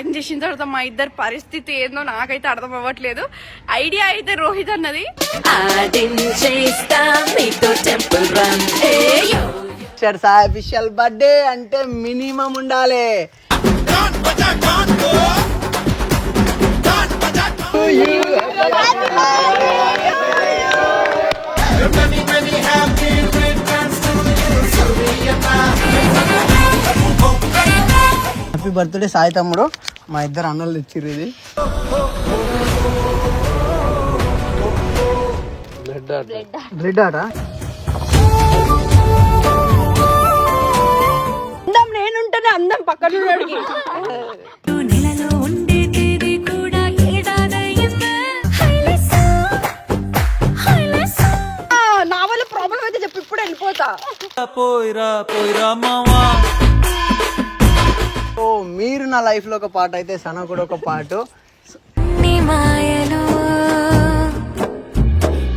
Prank చేసిన తర్వాత మా ఇద్దరు పరిస్థితి ఏందో నాకైతే అర్థం అవ్వట్లేదు. ఐడియా అయితే రోహిత్ అన్నది. సాయి అఫీషియల్ బర్త్డే అంటే మినిమం ఉండాలి. హ్యాపీ బర్త్డే సాయి తమ్ముడు. మా ఇద్దరు అన్నలు తెచ్చిర్రు. ఇది బ్లడ్ ఆట. అందం నేనుంటేనే అందం పక్కన నా వల్ల ప్రాబ్లం అయితే చెప్పి ఇప్పుడు వెళ్ళిపోతా. ఓ మీరు నా లైఫ్ లో ఒక పార్ట్ అయితే సన కూడా ఒక పార్ట్.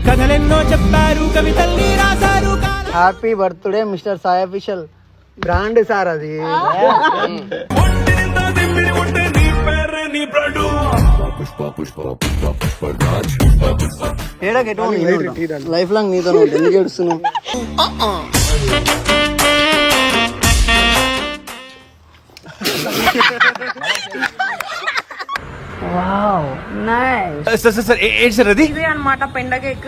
కథలెన్నో చెప్పారు, కవితల్ని రాశారు. Happy birthday mister Sai official. Brand sir అది. లైఫ్ లాంగ్ నీతో ఎందుకు ఏడుస్తున్నావు? ఇదే అన్నమాట పెండ కేక్.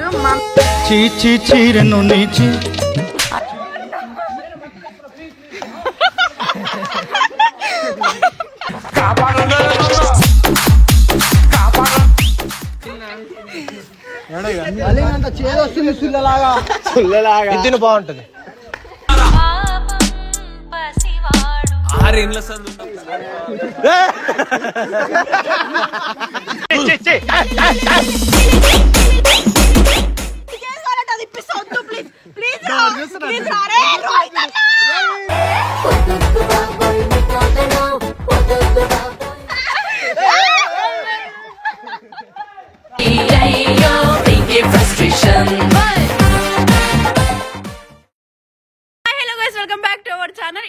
చేదొస్తుంది సుల్లలాగా. సుల్లలాగా తిని బాగుంటది.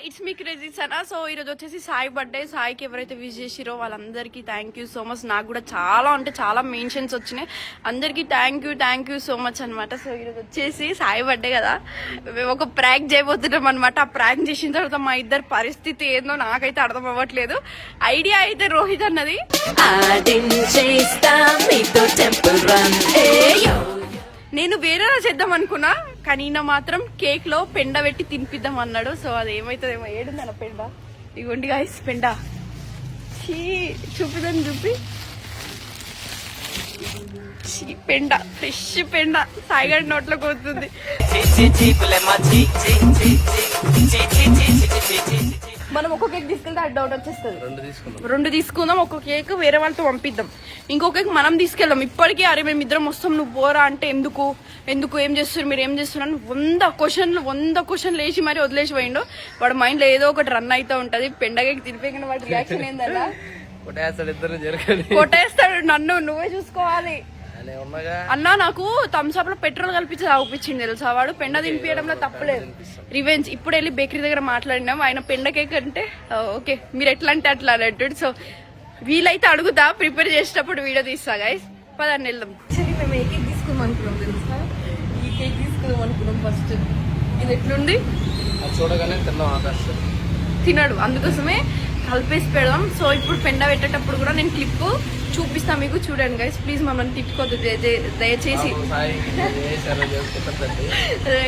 It's me crazy Sana. So ఈరోజు వచ్చేసి సాయి బర్త్డే. సాయికి ఎవరైతే విష్ చేసిరో వాళ్ళందరికీ థ్యాంక్ యూ సో మచ్. నాకు కూడా చాలా అంటే చాలా మెన్షన్స్ వచ్చినాయి. అందరికీ థ్యాంక్ యూ సో మచ్ అనమాట. సో ఈరోజు వచ్చేసి సాయి బర్త్డే కదా, మేము ఒక ప్రాంక్ చేయబోతున్నాం అనమాట. ఆ ప్రాంక్ చేసిన తర్వాత మా ఇద్దరు పరిస్థితి ఏందో నాకైతే అర్థం అవ్వట్లేదు. ఐడియా అయితే రోహిత్ అన్నది. నేను వేరేలా చేద్దాం అనుకున్నా, కానీ ఈయన మాత్రం కేక్ లో పెండ పెట్టి తినిపిద్దాం అన్నాడు. సో అది ఏమైతుందేమో. ఏడుందన్న పెండ? ఇగోండి గాయస్ పెండ. చూపిద్దాం చూపి. పెండ, ఫ్రెష్ పెండ సాయిగాడి నోట్లో పోతుంది. మనం ఒక్క కేక్ తీసుకెళ్తే ఆ డౌట్ వచ్చేస్తుంది. రెండు తీసుకుందాం. ఒక్క కేక్ వేరే వాళ్ళతో పంపిద్దాం, ఇంకో కేక్ మనం తీసుకెళ్దాం. ఇప్పటికీ అరే మేము ఇద్దరం వస్తాం నువ్వు పోరా అంటే ఎందుకు ఏం చేస్తున్నారు మీరు, ఏం చేస్తున్నారు 100 క్వశ్చన్లు వేసి మరి వదిలేసి పోయిండు. వాడు మైండ్ లో ఏదో ఒకటి రన్ అవుతూ ఉంటది. పెండ కేక్ తినిపోయిన వాడి రియాక్షన్ ఏందన్నా కొట్టేస్తాడు నన్ను. నువ్వే చూసుకోవాలి అన్నా. నాకు థమ్స్అప్ లో పెట్రోల్ కలిపించి తాగిపించింది తెలుసా వాడు. పెండ తినిపించడంలో తప్పలేదు. రివెంజ్. ఇప్పుడు వెళ్ళి బేకరీ దగ్గర మాట్లాడినాం. ఆయన పెండ కేక్ అంటే ఓకే మీరు ఎట్లా అంటే అట్లా అన్నట్టు. సో వీలైతే అడుగుతా, ప్రిపేర్ చేసేటప్పుడు వీడియో తీస్తా గైస్. పదాన్ని వెళ్దాం. మేము ఏ కేక్ తీసుకుందాం అనుకున్నాం తెలుసా? ఈ కేక్ తీసుకుందాం అనుకున్నాం ఫస్ట్. ఇది ఎట్లుంది చూడగానే తినడు, అందుకోసమే కలిపేసి పెడదాం. సో ఇప్పుడు పెండ పెట్టేటప్పుడు కూడా నేను క్లిప్ చూపిస్తాను మీకు, చూడండి గైస్. ప్లీజ్ మమ్మల్ని తిట్టుకోవద్దు దయచేసి.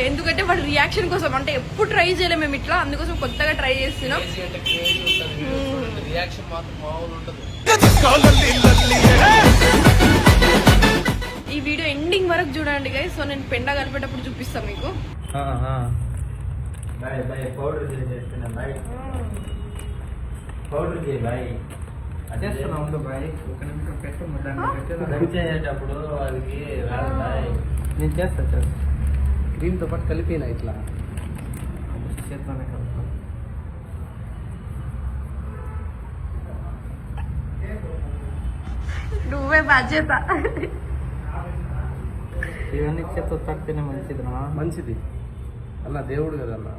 ఎందుకంటే వాడి రియాక్షన్ కోసం, అంటే ఎప్పుడు ట్రై చేయలేము మేము ఇట్లా, అందుకోసం కొత్తగా ట్రై చేస్తున్నాం. ఈ వీడియో ఎండింగ్ వరకు చూడండి గైస్. సో నేను పెండ కలిపేటప్పుడు చూపిస్తాను మీకు. నేను చేస్తా క్రీమ్ తో పాటు కలిపినా ఇట్లా నువ్వే బాధ్యత. ఇవన్నీ చేత తక్కితేనే మంచిది. మంచిది అన్న, దేవుడు కదా అన్న.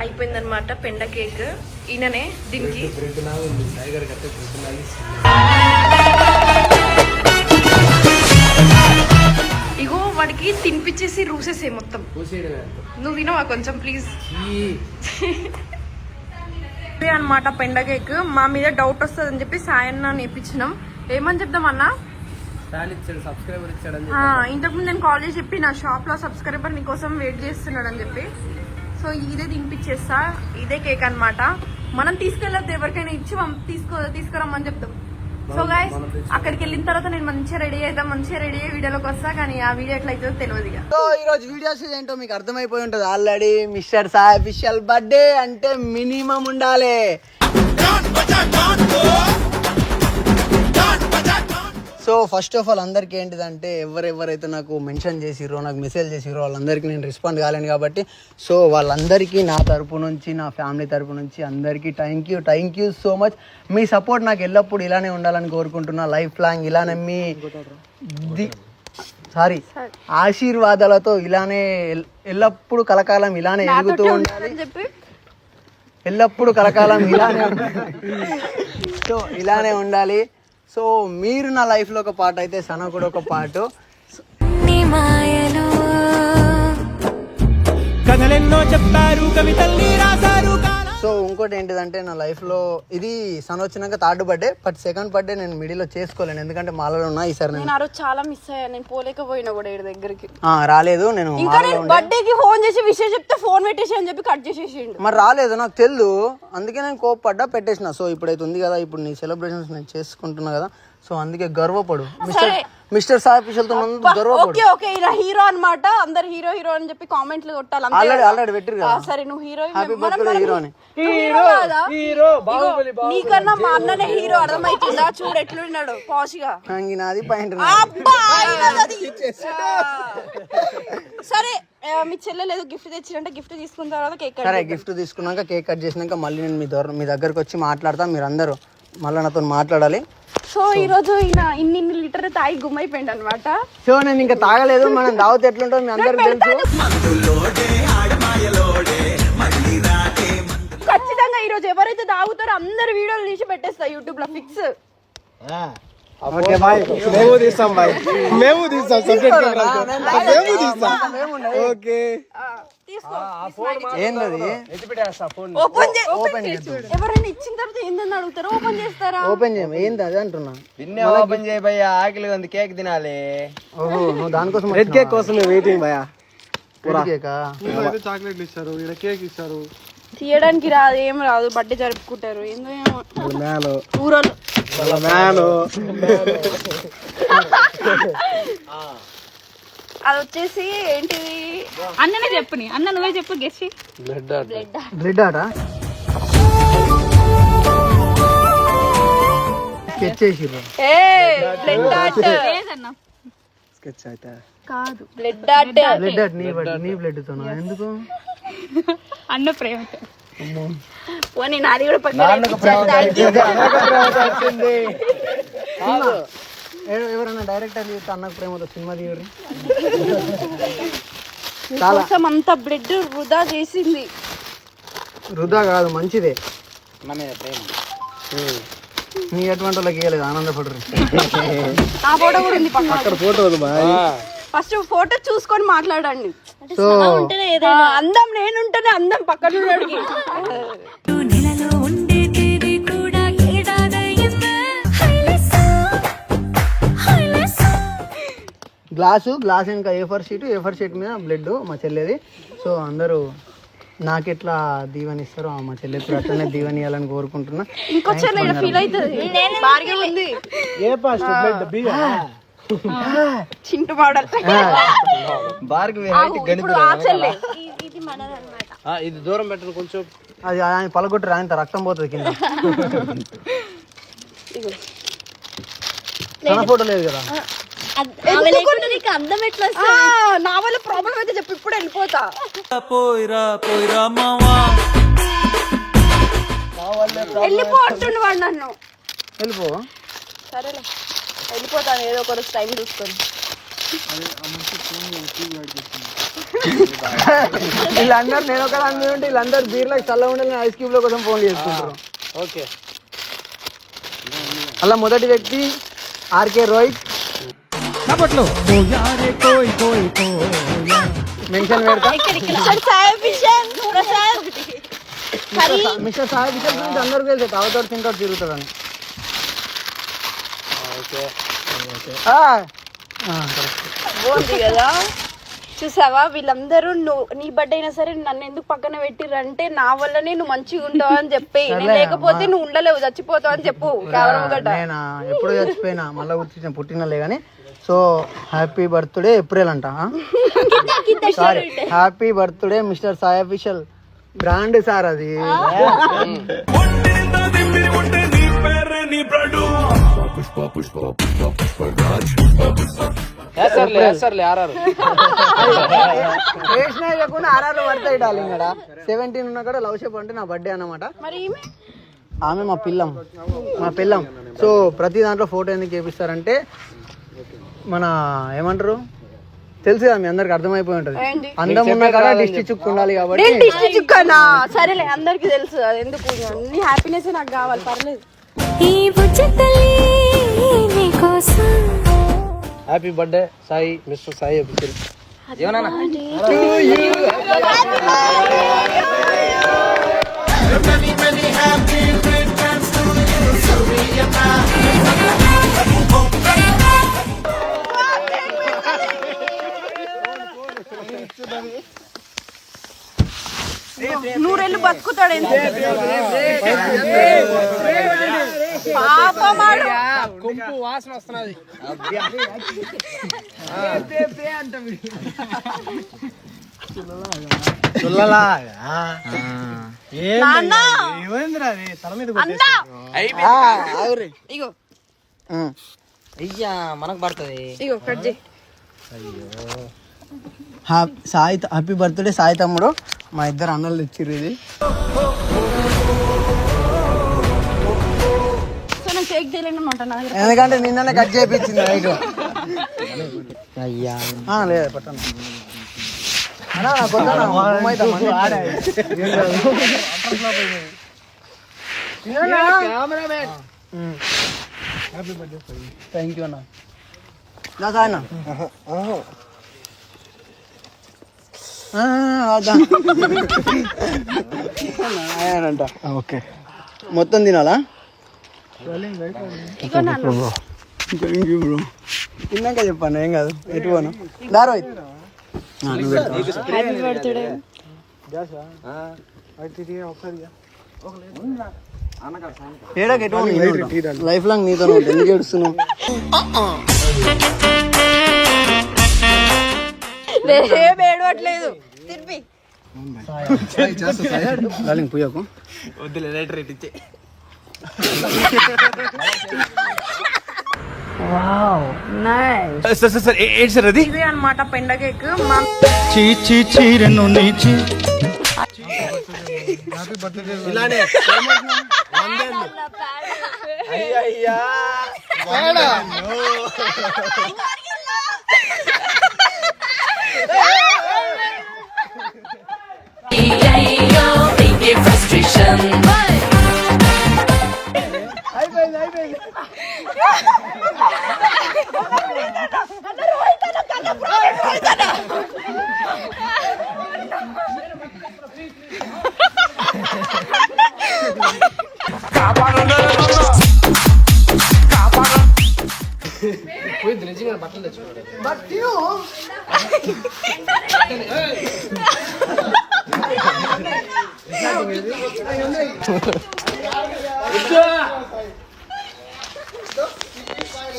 అయిపోయిందనమాట పెండ కేక్. ఈయననే దీనికి ఇగో వాడికి తినిపించేసి రూసేసే మొత్తం. నువ్వు తినవా కొంచెం ప్లీజ్. అనమాట పెండ కేక్. మా మీద డౌట్ వస్తుంది అని చెప్పి సాయన్న నేర్పించినాం. ఏమని చెప్దాం అన్నా, ఇంతకుముందు నేను కాల్ చేసి చెప్పి నా షాప్ లో సబ్స్క్రైబర్ నీకోసం వెయిట్ చేస్తున్నాడు అని చెప్పి. సో ఇదే తినిపించేస్తా. ఇదే కేక్ అన్నమాట. మనం తీసుకెళ్ళొద్దు, ఎవరికైనా ఇచ్చి తీసుకురమ్మని చెప్తాం. సో గైస్ అక్కడికి వెళ్ళిన తర్వాత నేను మంచిగా రెడీ అవుతాం, మంచిగా రెడీ అయ్యే వీడియోలోకి వస్తా. కానీ ఆ వీడియో ఎట్లా అవుతుందో తెలియదు. ఇక సో ఈ రోజు వీడియోస్ ఏంటో మీకు అర్థమైపోయి ఉంటుంది already. Mister Sai official birthday అంటే మినిమం ఉండాలి. సో ఫస్ట్ ఆఫ్ ఆల్ అందరికీ ఏంటిదంటే ఎవరైతే నాకు మెన్షన్ చేసిరో, నాకు మెసేజ్ చేసిరో వాళ్ళందరికీ నేను రెస్పాండ్ కాలేను కాబట్టి, సో వాళ్ళందరికీ నా తరపు నుంచి, నా ఫ్యామిలీ తరపు నుంచి అందరికీ thank you so much. Me support నాకు ఎల్లప్పుడు ఇలానే ఉండాలని కోరుకుంటున్నా. లైఫ్ లాంగ్ ఇలానే మీ ఆశీర్వాదాలతో ఇలానే ఎల్లప్పుడు కలకాలం ఇలానే ఎదుగుతూ ఉండాలి. ఎల్లప్పుడు కలకాలం ఇలానే సో ఇలానే ఉండాలి. సో మీరు నా లైఫ్లో ఒక పార్ట్ అయితే సన కూడా ఒక పార్ట్. కథలెన్నో చెప్పారు, కవితల్ని రాశారు. సో ఇంకోటి ఏంటిదంటే నా లైఫ్లో ఇది సన వచ్చినాక third birthday, but second birthday నేను మిడిల్లో చేసుకోలేను ఎందుకంటే మాలలో ఉన్నా. ఈసారి నేను ఆ రోజు చాలా మిస్ అయ్యా. నేను పోలేకపోయినా కూడా ఈ దగ్గరికి రాలేదు. నేను బర్త్డేకి ఫోన్ చేసి విషయం చెప్తే ఫోన్ పెట్టేసి అని చెప్పి కట్ చేసేసిండు. మరి రాలేదు నాకు తెలుసు, అందుకే నేను కోప్పడ్డా పెట్టేసిన. సో ఇప్పుడైతే ఉంది కదా, ఇప్పుడు నీ సెలబ్రేషన్స్ నేను చేసుకుంటున్నా కదా, సో అందుకే గర్వపడు. మిస్టర్ సాయి అఫీషియల్ తో గర్వపడు. ఓకే ఇలా హీరో అన్నమాట. అందరు హీరో అని చెప్పి కామెంట్లు కొట్టాలి. ఆల్రెడీ పెట్టిరు కదా. సరే నువ్వు హీరో, హ్యాపీ బర్త్డే హీరో అని. నీకన్నా మా అన్ననే హీరో, అర్థమైతుందా? చూడు ఎట్లున్నాడు పాష్గా. నాది పాయింట్. సరే మీ చెల్లె లేదు గిఫ్ట్ తెచ్చినంటే గిఫ్ట్ తీసుకున్న తర్వాత కేక్ కట్. సరే గిఫ్ట్ తీసుకున్నాక కేక్ కట్ చేసినాక మళ్ళీ నేను మీ దగ్గరకు వచ్చి మాట్లాడతా. మీరు అందరూ మళ్ళీ నాతో మాట్లాడాలి. సో ఈ రోజు ఈయన ఇన్ని లీటర్ తాగి గుమ్మైపోయింది అనమాట. సో నేను ఇంకా తాగలేదు. మనం దావత్ ఎట్లుంటో మీ అందరికి తెలుసు. ఖచ్చితంగా ఈ రోజు ఎవరైతే తాగుతారో అందరు వీడియోలు తీసి పెట్టేస్తా యూట్యూబ్ లో ఫిక్స్. ఓకే బాయ్, మేము తీస్తాం బాయ్, మేము తీస్తాం సబ్జెక్ట్ మేము తీస్తాం. ఓకే ఏంటది? ఎవరైనా ఇచ్చిన తర్వాత ఏందని అడుగుతారు, ఓపెన్ చేస్తారా? ఓపెన్ చేయం. ఏంది అది అంటున్నా. ఓపెన్ చేయ భయ్యా, ఆకలి ఉంది, కేక్ తినాలి. ఓహో నువ్వు దానికోసం రెడ్ కేక్ కోసం వెయిటింగ్ భయ్యా. చాక్లెట్లు ఇస్తారు, ఇక్కడ కేక్ ఇస్తారు. తీయడానికి రాదు, ఏం రాదు, బర్త్డే జరుపుకుంటారు. ఏందో ఊరోళ్ళు అది వచ్చేసి ఏంటిది అన్ననే చెప్పు. అన్న నువ్వే చెప్పు. గెస్సి బ్లడ్ ఆట స్కెచ్ చేసిర్రు. బ్లడ్ ఆర్ట్ లేదన్న, స్కెచ్ అయితే కాదు, బ్లడ్ ఆర్ట్. బ్లడ్ ఆర్ట్ నీ బ్లడ్ తోనా? ఎందుకు? అన్న ప్రేమతో. పోనీ నాది కూడా పక్కన. ఎవరైనా డైరెక్టర్ అన్నకు ప్రేమతో సినిమా తీయరు. కోసం అంత బ్లడ్ వృధా చేసింది. వృధా కాదు, మంచిదే. నీ ఎటువంటి వాళ్ళకి ఇవ్వలేదు, ఆనందపడరు. ఆ ఫోటో కూడా ఉంది పక్కన. అక్కడ ఫోటో ఫస్ట్ ఫోటో చూసుకొని మాట్లాడండి. సో అందం నేనుంటేనే అందం పక్కన ఉన్నోడికి. గ్లాస్ ఇంకా ఏఫర్ షీట్ మీద బ్లడ్ మా చెల్లేది. సో అందరూ నాకెట్లా దీవెనిస్తారో మా చెల్లెకి అట్లనే దీవెనియాలని కోరుకుంటున్నా. ఇంకో చెల్లె ఫీల్ అవుతుంది. చింటు మోడల్ ఇది దూరం పెట్టను కొంచెం. అది ఆయన పలగొట్టరు, ఆయన రక్తం పోతుంది కింద. తన ఫోటో లేదు కదా. అందం ఎట్లా నా వల్ల ప్రాబ్లం అయితే చెప్పు, ఇప్పుడు వెళ్ళిపోతా. వెళ్ళిపో అంటుండు వాడు నన్ను. వెళ్ళిపో. సరేలే వెళ్ళిపోతాను, ఏదో ఒక రోజు టైం చూసుకొని. వీళ్ళందరూ నేను ఒక దాని మీద ఉంటే వీళ్ళందరూ బీర్లకు చల్ల ఉండాలని ఐస్ క్యూబ్ లో కోసం ఫోన్ చేసుకుంటారు. ఓకే అలా మొదటి వ్యక్తి ఆర్కే రోహిత్ మెన్షన్ పెడతా. మిస్టర్ సాహెబ్ విషయం గురించి అందరికీ తెలుసు, తాగుతాడు తింటాడు తిరుగుతాడని. బాగుంది కదా చూసావా, వీళ్ళందరూ నీ బర్త్డే అయినా సరే నన్ను ఎందుకు పక్కన పెట్టిరంటే నా వల్లనే నువ్వు మంచిగా ఉంటావు అని చెప్పి, లేకపోతే నువ్వు ఉండలేవు చచ్చిపోతావు అని చెప్పు. నేను ఎప్పుడు చచ్చిపోయినా మళ్ళీ పుట్టినలే కానీ. సో హ్యాపీ బర్త్డే ఏప్రిల్ అంట. Sorry, happy birthday mister Sai official. Brand sir అది. ఆర్ఆర్ పడతాయి డార్లింగ్. 17 ఉన్నా కూడా లవ్ షేప్ అంటే నా బర్త్డే అన్నమాట. ఆమె మా పిల్లం. సో ప్రతి దాంట్లో ఫోటో ఎందుకు చేపిస్తారంటే మన ఏమంటారు తెలుసు కదా, మీ అందరికి అర్థమైపోయి ఉంటది. అందం ఉన్న కదా దిష్టి చుక్కు ఉండాలి కాబట్టి. దిష్టి చుక్కనా? సరేలే, అందరికి తెలుసు అది ఎందుకు. నీ హ్యాపీనెస్ నాకు కావాలి, పర్లేదు. Happy birthday Sai, mister Sai official. ఏమన్నా నూరెళ్ళు బతుకుతాడు. పాపమాడు కొంపు వాసన వస్తున్నది. ఇగో అయ్యా మనకు పడుతుంది. ఇగో కట్ చేయి. సాయి హ్యాపీ బర్త్డే సాయి తమ్ముడు. మా ఇద్దరు అన్నలు తెచ్చిర్రు ఇది. ఎందుకంటే నిన్ననే కట్ చేయించింది రైట్. అయ్యా లేదు పట్టను. థ్యాంక్ యూ అన్న. అంట. ఓకే మొత్తం తినాలా? తిన్నాక చెప్పాను, ఏం కాదు. ఎటు పోను దారో లైఫ్ లాంగ్ నీతో ఎందుకు ఏడుస్తున్నావు? ఏడవట్లేదు. తిరిపి పుయ్యకు ఇదే అన్నమాట పెండ కేక్.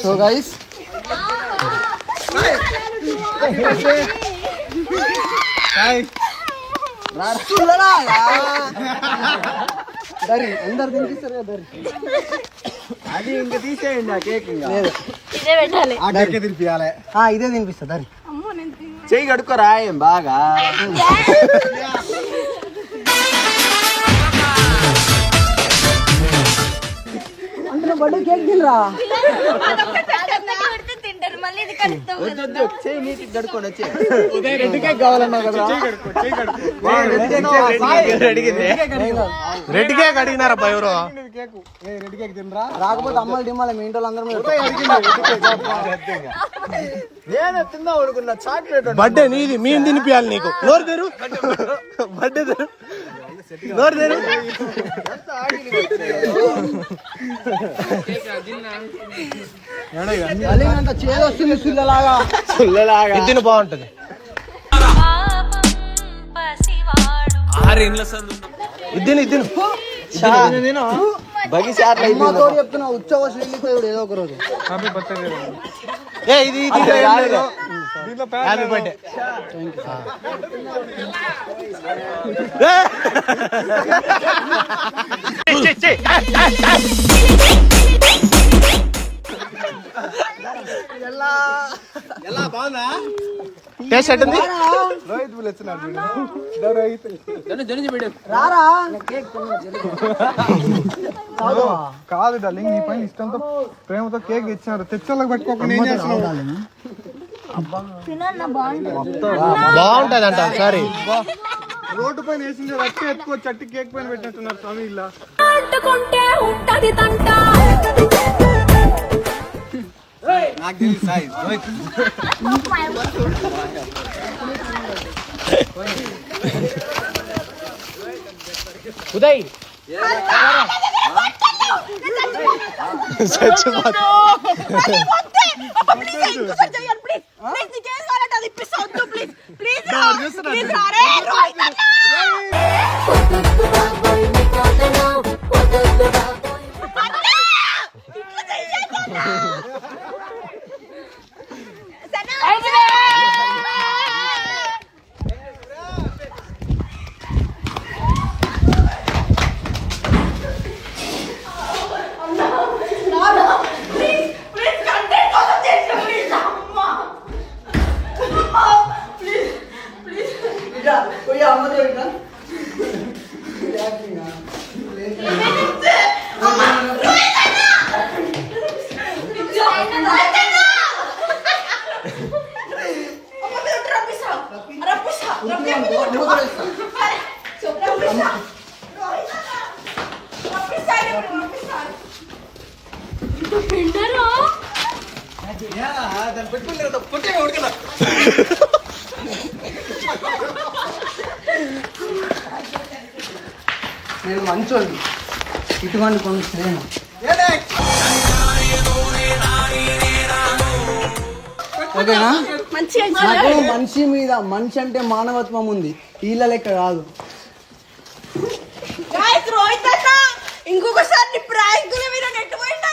సో గైస్ అందరు తినిపిస్తారు కదా దరి. అది ఇంకా తీసేయండి ఆ కేక్. లేదు ఇదే పెట్టాలి. తినిపించాలి. ఇదే తినిపిస్తా దరి. చెయ్యి కడుక్కోరా ఏం బాగా. అంటే బర్త్డే కేక్ తినరా? మళ్ళీ ఇది కలుస్తావు చేయి నీటి గడుకొని వచ్చే రెడ్ కేక్ కావాలన్నా కదా రెడ్ కేక్ అడిగినారా ఎవరు రెడ్ కేక్ తినరా రాకపోతే అమ్మాయి డిమ్మాలి మీ ఇంట్లో అందరం నేను తిందా ఊరుకున్నా చాక్లెట్ బర్త్డే నీది మేము తినిపియాలి నీకు నోరు తెరు బర్త్డే తెరు నోరు తెరు అంత చేదొస్తుంది సుల్లలాగా తిని బాగుంటది ఇద్దిను బగి అమ్మతో చెప్తున్నా ఉత్సవ శ్రీలిపోయాడు ఏదో ఒక రోజు ఏ ఇది హ్యాపీ బర్త్డే ఎలా బాగుందా టేస్ట్ ఎట్టుంది రోహిత్ బిల్ వచ్చినాడు రారా కాదు డార్లింగ్ నీ పైన ఇష్టంతో ప్రేమతో కేక్ ఇచ్చినారు తెచ్చోళ్ళకి పెట్టుకోకుండా ఏం చేస్తున్నావు బాగుంటది అంట సారీ రోడ్డు పైన వేసింది రట్టి ఎత్తుకోవచ్చు చట్టి కేక్ పైన పెట్టినట్టున్నారు స్వామి ఇలా నాకు తెలియదు సాయి ఉదయ్ నేను మంచోండి ఇటువంటి కొన్ని చేయను ఓకేనా నాకు మనిషి మీద మనిషి అంటే మానవత్వం ఉంది వీళ్ళ లెక్క కాదు ఇంకొకసారి ప్రాంకుల మీద నెట్టుపోయింది